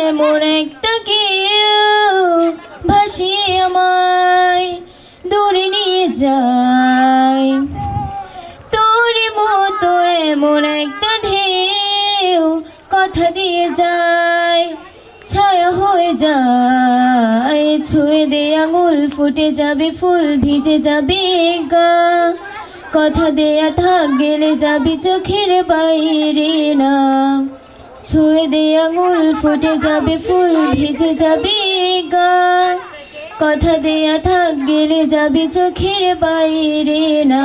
এমন একটা কেউ ভাসিয়ে আমায় দূরে নিয়ে যায়, তোর মতো এমন একটা ঢেউ কথা দিয়ে যায়, ছায়া হয়ে যায়, ছুঁয়ে দে আঙুল ফুটে যাবে ফুল ভিজে যাবে গা, কথা দেয়া থাক গেলে যাবি চোখের বাইরে না, ছুঁয়ে দে আঙুল ফুটে যাবে ফুল ভিজে যাবে গা, কথা দেয়া থাক গেলে যাবি চোখের বাইরে না।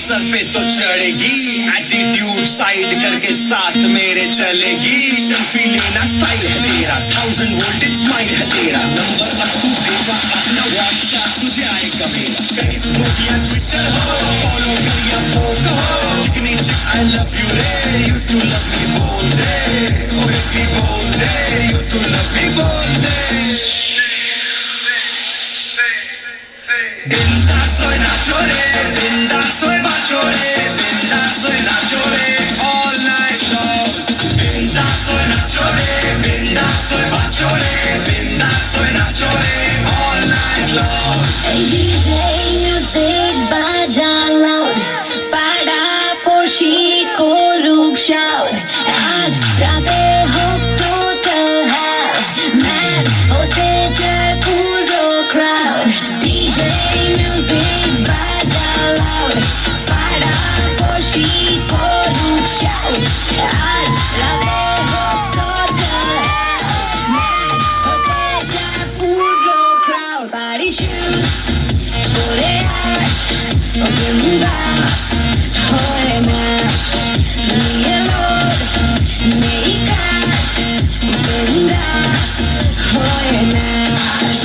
सर पे तो चढ़ेगी एटीट्यूड साइड करके साथ मेरे चलेगी, सेल्फी लेना स्टाइल है तेरा, 1000 वोल्टेज स्माइल है तेरा, नंबर अब तू भेजा अपना व्हाट्सएप तुझे आएगा मेरा, फेसबुक या ट्विटर हो फॉलो कर या पोस्ट हो, चिकनी चिक आई लव यू रे, यू टू लव मी बोल दे, ओ बेबी बोल दे, यू टू लव मी बोल दे, बिंदास soy Nacho re, बिंदास soy macho re, बिंदास soy Nacho re, all night long, बिंदास soy Nacho re, बिंदास soy macho re, बिंदास soy Nacho re, all night long. Hey DJ, music baja loud, pada poshi koruk shout, aaj raate ho total hell, man hote jai puro crowd. DJ music baja loud, pada poshi koruk shout, aaj raate ho total hell, man hote jai puro crowd. Body shoes pure aaj bindas hoye naach, niye lord meri kaach, bindas hoye naach.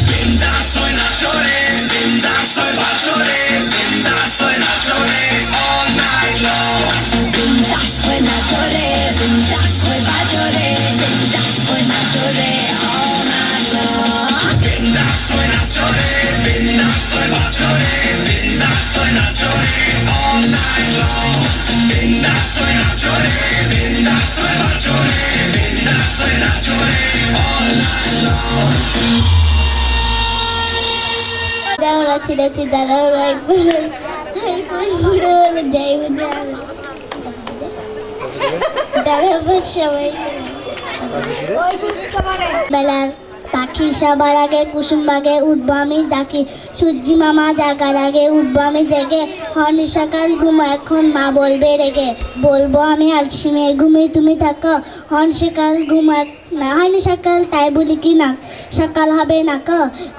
बिंदास soy Nacho re, बिंदास soy macho re, बिंदास soy Nacho re, all night long. Bindas hoy nacho re, bindas hoy bajo re, bindas hoy nacho re, all night long. बिंदास soy Nacho re, बिंदास soy macho re, बिंदास soy Nacho re, all night long. बिंदास soy Nacho re, बिंदास soy macho re, बिंदास soy Nacho re, all night long. দাঁড়া ছিড়েছি দাঁড়াও রাইপুরে বুড়ো বলে যাই বুঝে দাঁড়াবার সবাই বেলার পাখি সবার আগে কুসুম বাগে উঠবো আমি ডাকি, সূর্যি মামা জাগার আগে উঠবো আমি জেগে, হনি সকাল ঘুমো এখন মা বলবে রেগে, বলবো আমি আলসি মেয়ে ঘুমিয়ে তুমি থাকো, হন সকাল ঘুমো না হয়নি সকাল তাই বলি কি না সকাল হবে না ক,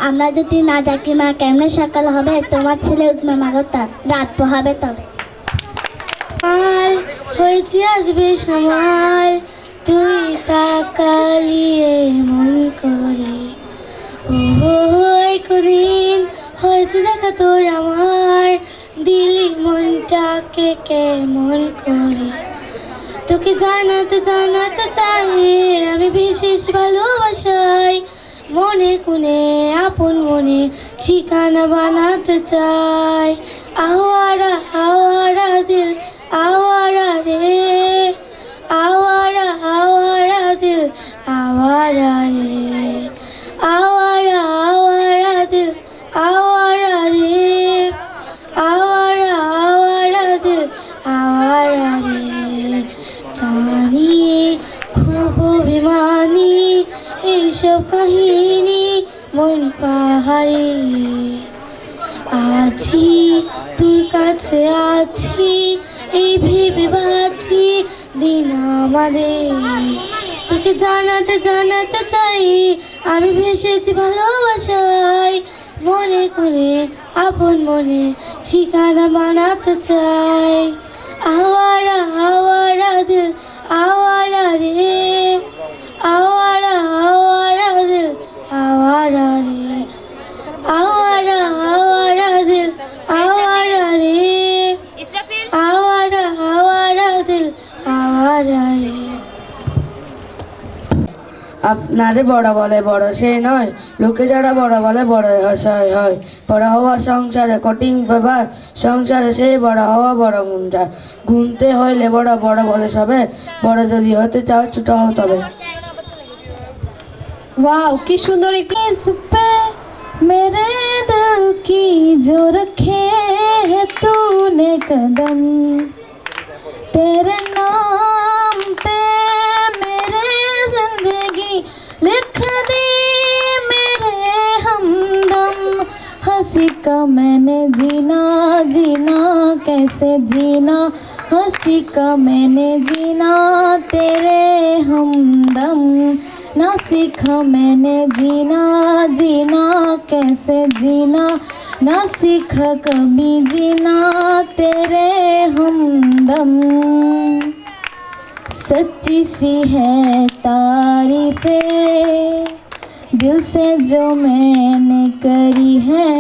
আমরা যদি না ডাকি মা কেমনে সকাল হবে, তোমার ছেলে উঠবে মাগতা রাত পোহাবে তবে। হয়েছে আসবে সময় তুই তাকালিয়ে মন করে, মনটাকে কেমন করে তোকে জানাতে জানাতে চাই আমি বিশেষ ভালোবাসাই মনের কোণে আপন মনে ঠিকানা বানাতে চাই আওয়ারা আওয়ারা দিল আওয়ারা রে আওয়ারা আওয়ারা দিল আওয়ারা রে আওয়ারা আওয়ারা দিল আওয়ারা রে আওয়ারা আওয়ারা দিল আওয়ারা রে জানি খুব অভিমানী এইসব কাহিনী মন পাহাড়ে আছি তোর কাছে আছি এই ভেবে বাঁচি দিন আমাদের তোকে জানাতে জানাতে চাই আমি ভেসেছি ভালোবাসায় মনে করে আপন মনে ঠিকানা বানাতে চাই আওয়ারা আওয়ারা দিল আওয়ারা রে আওয়ারা আওয়ারা দিল আওয়ারা রে আওয়ারা আওয়ারা দিল আওয়ারা রে আওয়ারা আওয়ারা দিল আওয়ারা রে আপনারে বড় বলে বড় সে নয় লোকে যারা বড় বলে বড় আশায় হয় বড় হওয়া সংসারে কঠিন ব্যাপার সংসারে সে বড় হওয়া বড় গুণটা গুনতে হইলে বড় বড় বলে সবে বড় যদি হতে চাও ছোট হও তবে वाओ की सुंदर एक पे मेरे दिल की जो रखे है तूने कदम तेरे नाम पे मेरे जिंदगी लिख दी मेरे हमदम हंसी का मैंने जीना जीना कैसे जीना हंसी का मैंने जीना तेरे हमदम ना सीखा मैंने जीना जीना कैसे जीना ना सीखा कभी जीना तेरे हमदम सच्ची सी है तारीफें दिल से जो मैंने करी है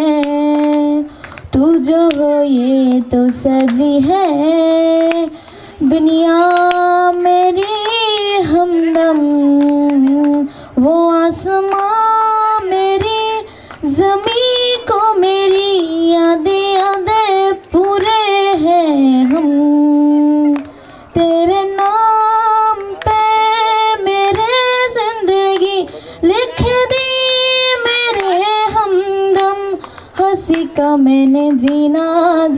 तू जो हो ये तो सजी है दुनिया मेरी हमदम वो आसमां मेरी ज़मीं को मेरी यादें यादें पूरे हैं हम तेरे नाम पे मेरे जिंदगी लिख दी मेरे हमदम हंसी का मैंने जीना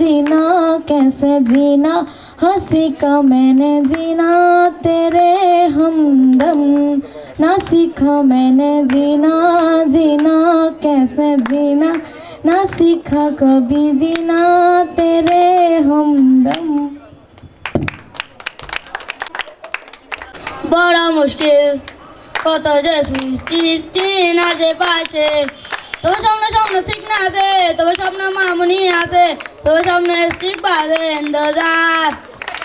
जीना कैसे जीना हंसी का मैंने जीना तेरे हमदम ना सीखा मैंने जीना जीना कैसे जीना ना सीखा कभी जीना तेरे हमदम बड़ा मुश्किल কত যে সৃষ্টি না যে পাশে তোমার সামনে সামনে সিগনা আছে তোমার সামনে মামুনি আছে তোমার সামনে স্টিক বাজে ইন্তজার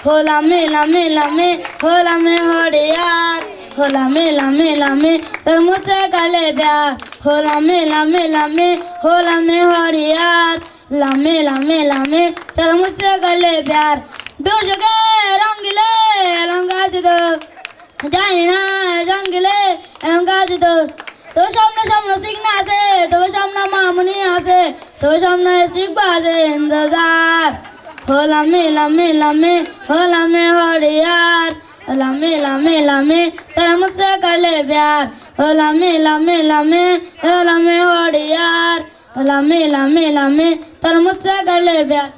होला मेला मेला में होला में हरियार होला मेला मेला में तर मुझसे गले प्यार होला मेला मेला में होला में हरियार ला मेला में तर मुझसे गले प्यार दो जगह रंगीले रंगा दो जाए ना रंगीले रंगा दो तो सामने सामने सिग्ना से तो सामने मामूनी से तो सामने स्टिक बाजे इंतजार होला मेला में होला में हरियार होला मेला में तेरा मुझसे कर ले प्यार होला मेला में होला में हरियार होला मेला में तेरा मुझसे कर ले प्यार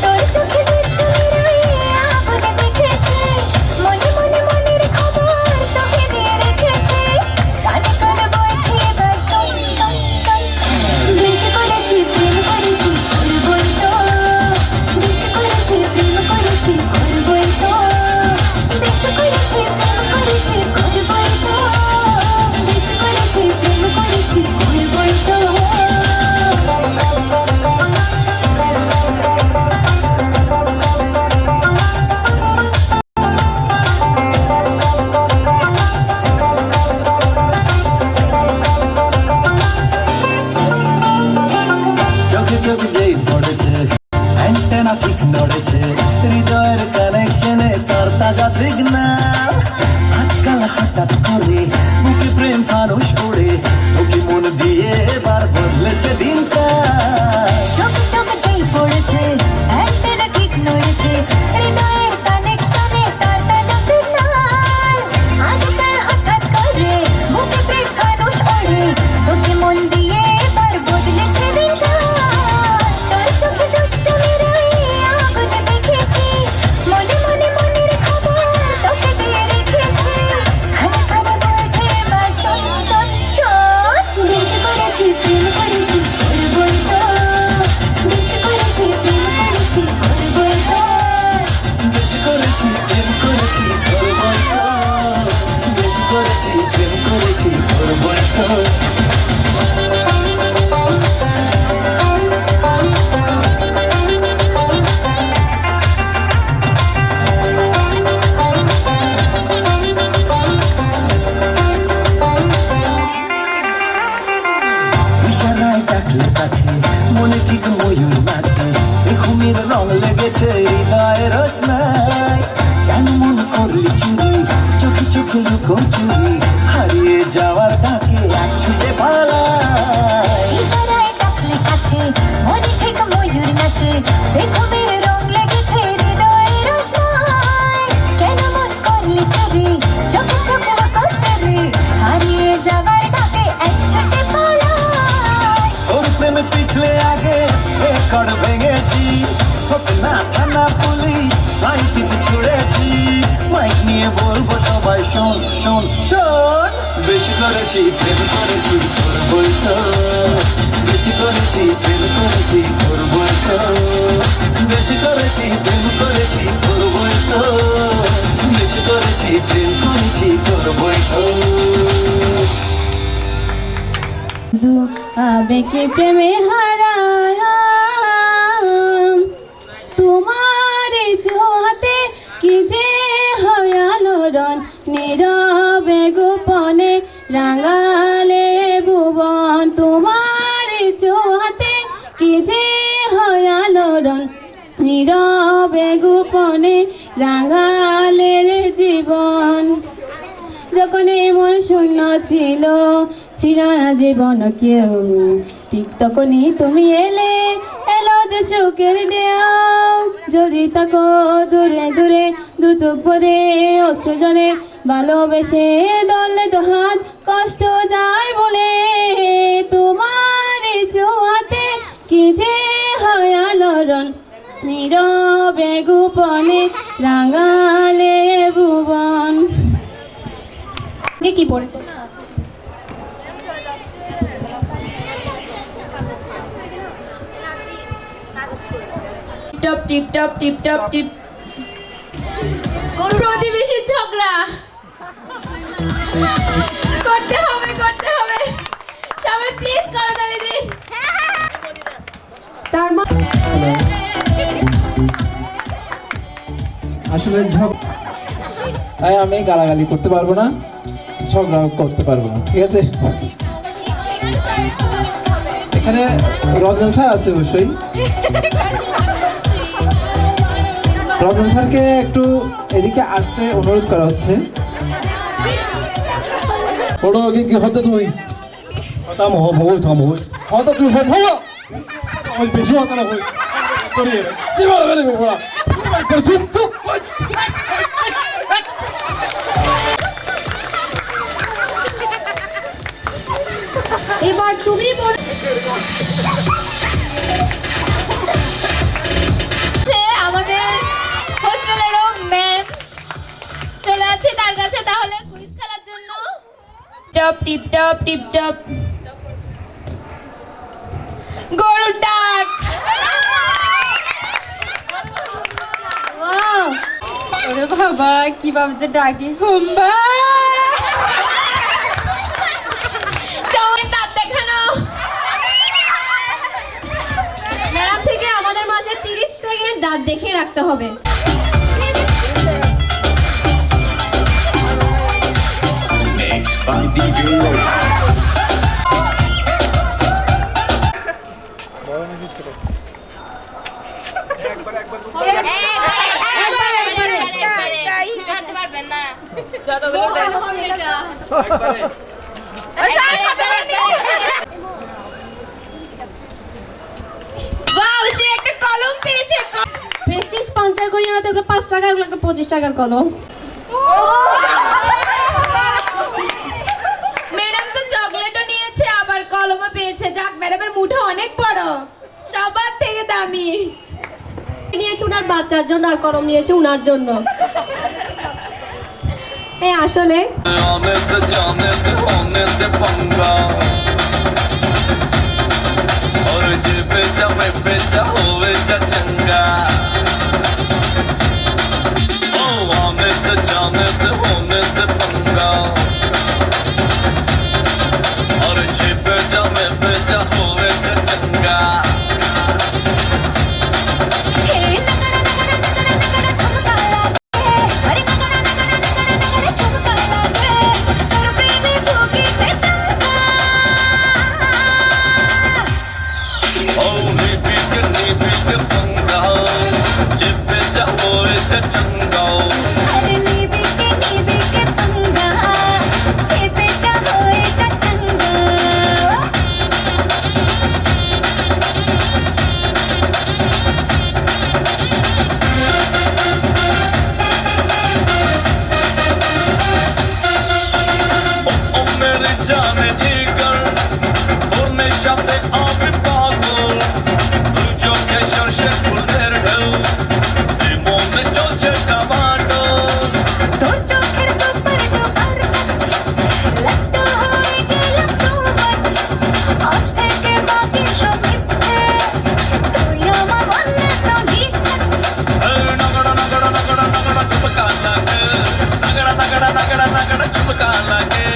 তোর চোখে দুষ্টুমি রয়ে আমাকে দেখে চোখ যেই পড়েছে অ্যান্টেনা ঠিক নড়েছে হৃদয়ের কানেকশনে তার তাজা সিগন্যাল আজকাল হঠাৎ করে বুকে প্রেম ফানুষ ওড়ে তোকে মন দিয়ে এবার বদলেছে দিনকাল চোখ চোখ যেই পড়েছে অ্যান্টেনা ঠিক নড়েছে হৃদয়ের কানেকশনে তার তাজা সিগন্যাল আজকাল হঠাৎ করে বুকে প্রেম ফানুষ ওড়ে তোকে মন দিয়ে এবার বদলেছে দিনকাল তোর চোখে দুষ্টুমির ওই আগুন দেখেছি মনে মনে মনের খবর তোকে দিয়ে রেখেছি খানা খানা বলছে বা শোন শোন শোন বেশ করেছি প্রেম করেছি করবই তো বেশ করেছি প্রেম করেছি করবই তো বেশ করেছি প্রেম করেছি করবই তো বেশ করেছি প্রেম করেছি করবই তো ইশারায় ডাকলে কাছে মনে ঠিক ময়ূর নাচে ঘুমের রং লেগেছে হৃদয় রোশনাই কেন মন করলি চুরি চোখে চোখে লুকো চুরি হারিয়ে যাওয়ার ডাকে এক ছুটে পালাই ইশারায় ডাকলে কাছে মনে থেকে ময়ূর নাচে বেখুমের রং লেগেছে হৃদয়ে রোশনাই কেন মন করলি চুরি চোখে চোখে লুকো চুরি হারিয়ে যাবার ডাকে এক ছুটে পালাই তোর প্রেমে পিছলে আগে রেকর্ড ভেঙেছি হোক না থানা পুলিশ লাইফিস ছুড়েছি মাইক নিয়ে বলবো সবাই শোন শোন শোন বেশি করেছি প্রেম করেছি করবই তো বেশি করেছি প্রেম করেছি করবই তো বেশি করেছি প্রেম করেছি করবই তো বেশি করেছি প্রেম করেছি করবই তো আবেগে প্রেমে হারালাম তোমার জোহাতে কি যে হয়ালোড়ন নীরবে গোপনে রাঙালে ভুবন তোমার জোহাতে কি যে হয়ালোড়ন নীরবে গোপনে রাঙালে জীবন যখন এমন শূন্য ছিল ছিল না জীবন কেউ ঠিক তখনই তুমি এলে এলো যে সুখের ঢেউ যদি তাকো দূরে দূরে দু চোখ ভরে অশ্রু জলে ভালোবেসে দলে দোহাত কষ্ট যায় বলে তোমার জোয়াতে কি যে হয় আলোড়ন নীরবে গোপনে রাঙালে ভুবন কি পড়েছে টিপ tip top tip top tip প্রতিবেশীর ঝগড়া করতে হবে সবাই প্লিজ করো তালি দিন তার আসলে আমি গালাগালি করতে পারবো না ঝগড়া করতে পারবো না ঠিক আছে এখানে রজন স্যার আছে অবশ্যই রজন স্যারকে একটু এদিকে আসতে অনুরোধ করা হচ্ছে বড় কি হতে তুমি তাম হই থাম হই হতে তুমি হই হলো ওই বেশি হতে না হই করি রে দিবা বলে বড় করে চুপ চুপ এবার তুমি আমাদের হোস্টেলেরও ম্যাম চলে আছে তার কাছে তাহলে কুইজ খেলার জন্য top tip top tip top গরুর ডাক ওরে বাবা কিভাবে যে ডাকি হুম্বা দাঁত দেখানো ম্যাডাম থেকে আমাদের মাঝে 30 সেকেন্ড দাঁত দেখে রাখতে হবে ওয়াও, সে একটা কলম পেয়েছে। পেস্টিজ স্পন্সর করি না তো, এগুলো 5 টাকা, এগুলো একটা 25 টাকার কলম। ম্যাডাম তো চকলেটও নিয়েছে আবার কলমও পেয়েছে। যাক, ম্যাডামের মুঠো অনেক বড়, সবার থেকে দামি। নিয়েছে উনার বাচ্চার জন্য, আর কলম নিয়েছে উনার জন্য। এই আসলে जाने दे होने दे पंगा और जे बेचा मैं बेचा होवे चा चंगा ओ आने दे जाने दे होने दे पंगा और जे बेचा मैं बेचा होवे चा चंगा जाने जिगर होने शाते आवे पागल तू जो के शर्षे फुलेर ढल ते मोने चलছে टमाटो তোর চোখের সুপার ডুপার টাচ, লাট্টু হয়ে গেলাম টু মাচ। আজ থেকে বাকি সব মিথ্যে, তুই আমার অন্যান্য রিসার্চ। नगड़ा नगड़ा नगड़ा नगड़ा चुपका लागे नगड़ा नगड़ा नगड़ा नगड़ा चुपका लागे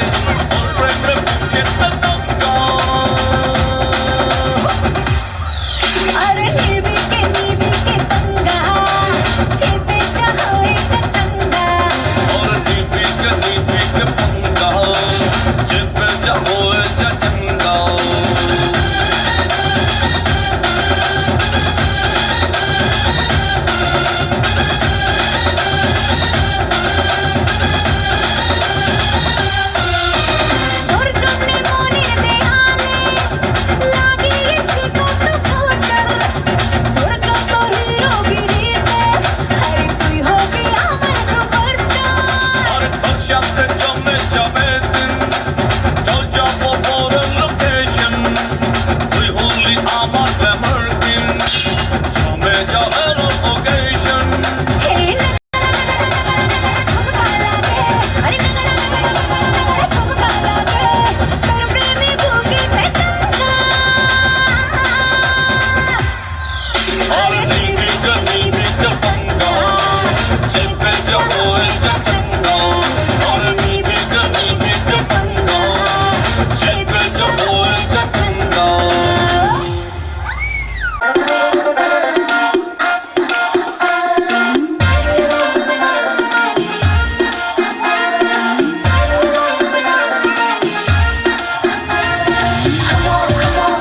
और प्रेम में भूखे तंगा আরে নিবি কে पंगा, চেপে যা হয়ে যা চঙ্গা। और नीपी के पंगा जिप जा होए जा चंगा তোর জন্যে মনের দেয়ালে লাগিয়েছি কত পোস্টার। তোর যত হিরোগিরিতে, আরে তুই হবি আমার সুপারস্টার। और पश्चाते जमे जाबे सिन चल जाबो फॉरेन लोकेशन তুই হলি আমার গ্ল্যামার কিং জমে যাবে লোকেশন এই ঝুমকা লাগে, আরে ঝুমকা লাগে, তোর প্রেমে বুকেতে টাকা। और नीबी के पंगा जिप जा होए जा चंगा और नीबी के पंगा जिप जा होए जा चंगा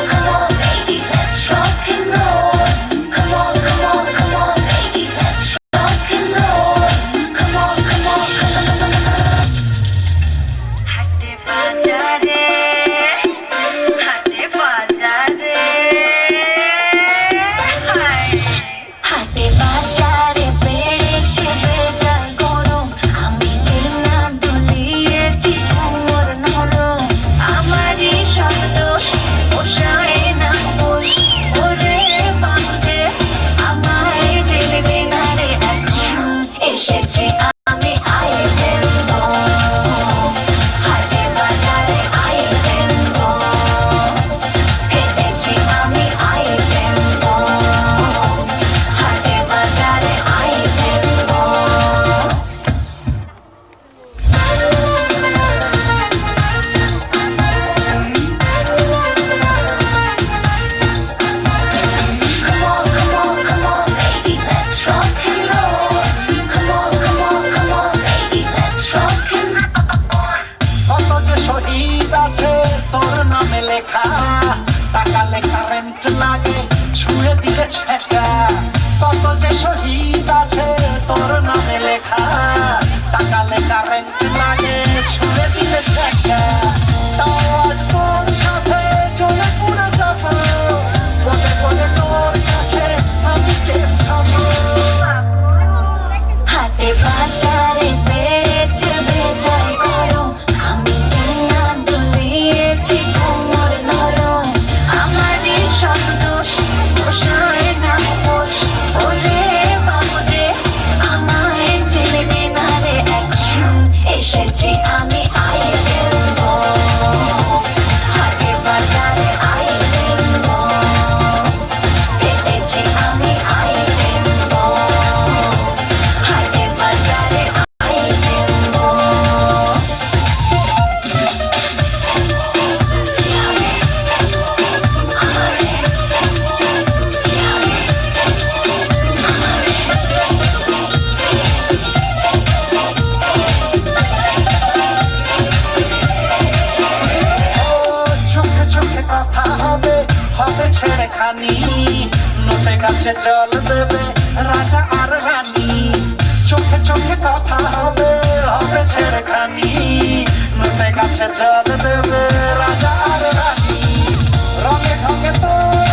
Come on, baby, let's rock and roll. Come on, ছুড়ে দিলে ছেঁকা কত যে শহীদ আছে তোর নামে লেখা তাকালে কারেন্ট লাগে ছুড়ে দিলে ছেঁকা তাও আজ তোর সাথে চলে পুরো যাবো বলে বলে তোর কাছে আমি কেস খাবো হাটে বাজারে বেড়েছে বেচাই গরম আমি চিনা দুলিয়েছি কোমর নরম আমারই সন্তোষ পোষায় না পোষ ওরে বাবুরে আমায় চিনবে না রে এখন এসেছি আমি আইলেন হাটে বাজারে আইলেন হেঁটেছি আমি আইলেন হাটে বাজারে আইলেন চোখে চোখে কথা হবে হবে ছেড়ে খানি নোটে কাছে জল দেবে রাজা আর রানী চোখে চোখে কথা হবে হবে ছেড়ে খানি নোটে কাছে জল দেবে রাজা আর রানী রঙে ঢঙে তোর